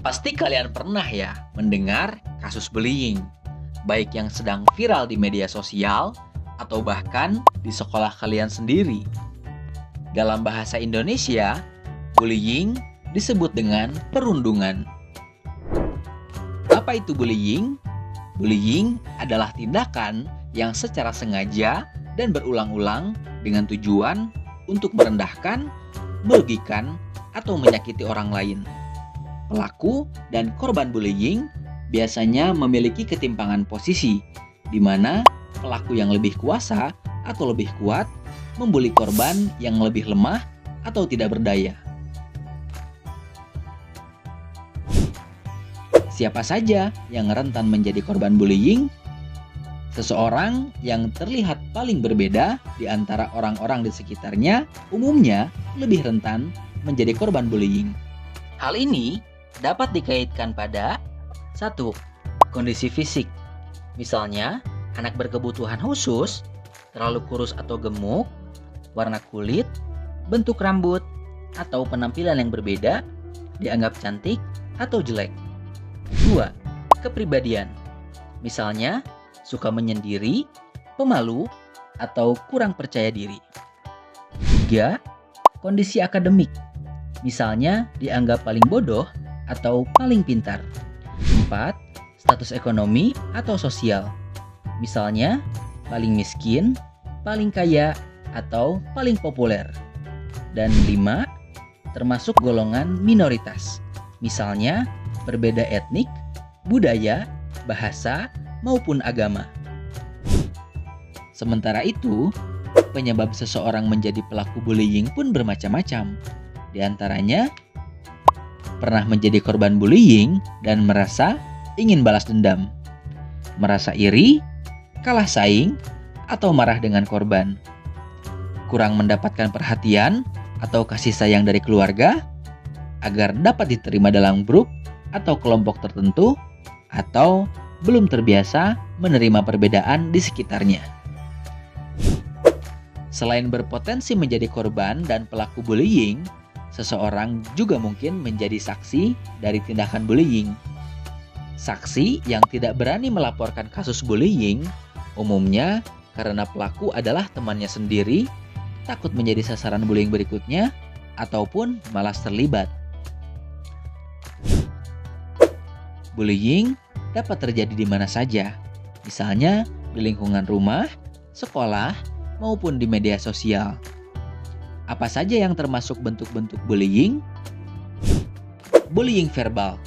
Pasti kalian pernah ya mendengar kasus bullying, baik yang sedang viral di media sosial atau bahkan di sekolah kalian sendiri. Dalam bahasa Indonesia, bullying disebut dengan perundungan. Apa itu bullying? Bullying adalah tindakan yang secara sengaja dan berulang-ulang dengan tujuan untuk merendahkan, merugikan, atau menyakiti orang lain. Pelaku dan korban bullying biasanya memiliki ketimpangan posisi, di mana pelaku yang lebih kuasa atau lebih kuat membuli korban yang lebih lemah atau tidak berdaya. Siapa saja yang rentan menjadi korban bullying? Seseorang yang terlihat paling berbeda di antara orang-orang di sekitarnya umumnya lebih rentan menjadi korban bullying. Hal ini dapat dikaitkan pada 1. Kondisi fisik. Misalnya, anak berkebutuhan khusus, terlalu kurus atau gemuk, warna kulit, bentuk rambut, atau penampilan yang berbeda, dianggap cantik atau jelek. 2. Kepribadian. Misalnya, suka menyendiri, pemalu, atau kurang percaya diri. 3. Kondisi akademik. Misalnya, dianggap paling bodoh atau paling pintar. 4. Status ekonomi atau sosial. Misalnya, paling miskin, paling kaya, atau paling populer. Dan 5. Termasuk golongan minoritas. Misalnya, berbeda etnik, budaya, bahasa, maupun agama. Sementara itu, penyebab seseorang menjadi pelaku bullying pun bermacam-macam. Di antaranya, pernah menjadi korban bullying dan merasa ingin balas dendam, merasa iri, kalah saing, atau marah dengan korban, kurang mendapatkan perhatian atau kasih sayang dari keluarga agar dapat diterima dalam grup atau kelompok tertentu, atau belum terbiasa menerima perbedaan di sekitarnya. Selain berpotensi menjadi korban dan pelaku bullying, seseorang juga mungkin menjadi saksi dari tindakan bullying. Saksi yang tidak berani melaporkan kasus bullying umumnya karena pelaku adalah temannya sendiri, takut menjadi sasaran bullying berikutnya, ataupun malas terlibat. Bullying dapat terjadi di mana saja, misalnya di lingkungan rumah, sekolah, maupun di media sosial. Apa saja yang termasuk bentuk-bentuk bullying? Bullying verbal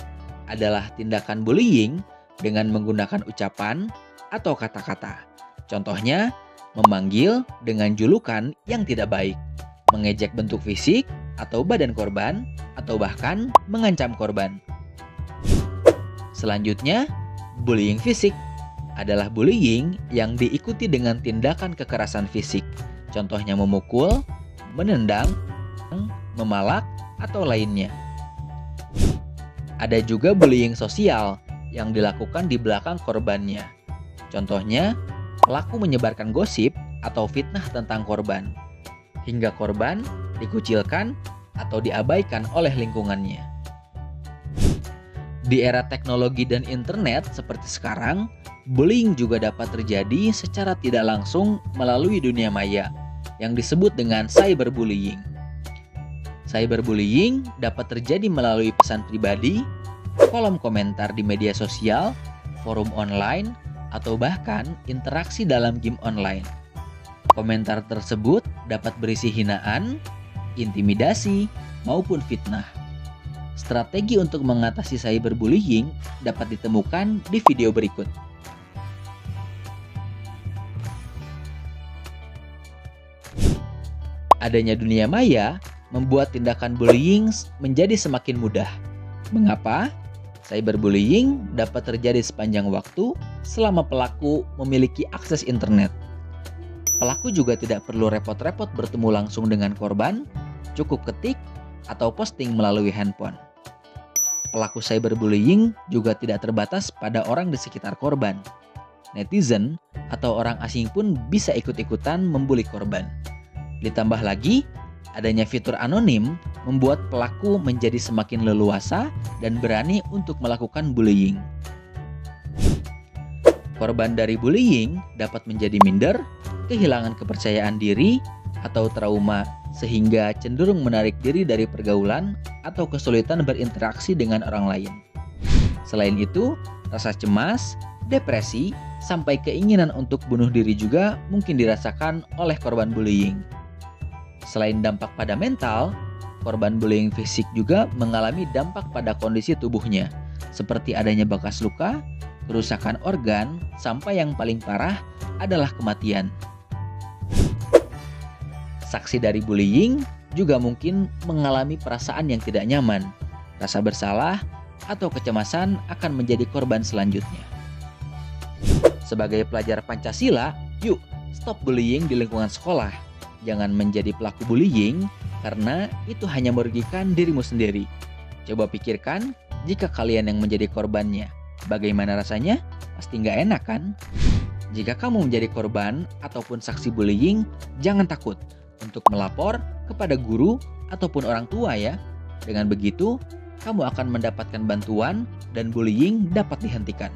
adalah tindakan bullying dengan menggunakan ucapan atau kata-kata. Contohnya, memanggil dengan julukan yang tidak baik, mengejek bentuk fisik atau badan korban, atau bahkan mengancam korban. Selanjutnya, bullying fisik adalah bullying yang diikuti dengan tindakan kekerasan fisik. Contohnya memukul, menendang, memalak, atau lainnya. Ada juga bullying sosial yang dilakukan di belakang korbannya. Contohnya, pelaku menyebarkan gosip atau fitnah tentang korban, hingga korban dikucilkan atau diabaikan oleh lingkungannya. Di era teknologi dan internet seperti sekarang, bullying juga dapat terjadi secara tidak langsung melalui dunia maya yang disebut dengan cyberbullying. Cyberbullying dapat terjadi melalui pesan pribadi, kolom komentar di media sosial, forum online, atau bahkan interaksi dalam game online. Komentar tersebut dapat berisi hinaan, intimidasi, maupun fitnah. Strategi untuk mengatasi cyberbullying dapat ditemukan di video berikut. Adanya dunia maya membuat tindakan bullying menjadi semakin mudah. Mengapa? Cyberbullying dapat terjadi sepanjang waktu selama pelaku memiliki akses internet. Pelaku juga tidak perlu repot-repot bertemu langsung dengan korban, cukup ketik atau posting melalui handphone. Pelaku cyberbullying juga tidak terbatas pada orang di sekitar korban. Netizen atau orang asing pun bisa ikut-ikutan membuli korban. Ditambah lagi, Adanya fitur anonim membuat pelaku menjadi semakin leluasa dan berani untuk melakukan bullying. Korban dari bullying dapat menjadi minder, kehilangan kepercayaan diri, atau trauma sehingga cenderung menarik diri dari pergaulan atau kesulitan berinteraksi dengan orang lain. Selain itu, rasa cemas, depresi, sampai keinginan untuk bunuh diri juga mungkin dirasakan oleh korban bullying. Selain dampak pada mental, korban bullying fisik juga mengalami dampak pada kondisi tubuhnya, seperti adanya bekas luka, kerusakan organ, sampai yang paling parah adalah kematian. Saksi dari bullying juga mungkin mengalami perasaan yang tidak nyaman, rasa bersalah, atau kecemasan akan menjadi korban selanjutnya. Sebagai pelajar Pancasila, yuk stop bullying di lingkungan sekolah. Jangan menjadi pelaku bullying karena itu hanya merugikan dirimu sendiri. Coba pikirkan jika kalian yang menjadi korbannya. Bagaimana rasanya? Pasti nggak enak kan? Jika kamu menjadi korban ataupun saksi bullying, jangan takut untuk melapor kepada guru ataupun orang tua ya. Dengan begitu, kamu akan mendapatkan bantuan dan bullying dapat dihentikan.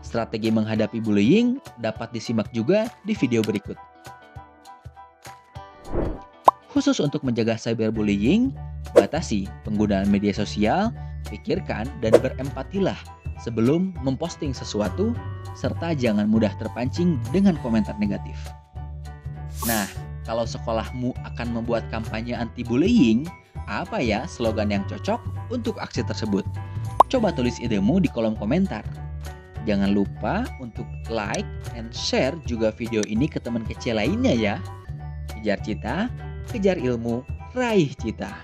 Strategi menghadapi bullying dapat disimak juga di video berikut. Khusus untuk menjaga cyberbullying, batasi penggunaan media sosial, pikirkan dan berempatilah sebelum memposting sesuatu, serta jangan mudah terpancing dengan komentar negatif. Nah, kalau sekolahmu akan membuat kampanye anti-bullying, apa ya slogan yang cocok untuk aksi tersebut? Coba tulis idemu di kolom komentar. Jangan lupa untuk like and share juga video ini ke teman kecil lainnya ya. Kejar cita, kejar ilmu, raih cita.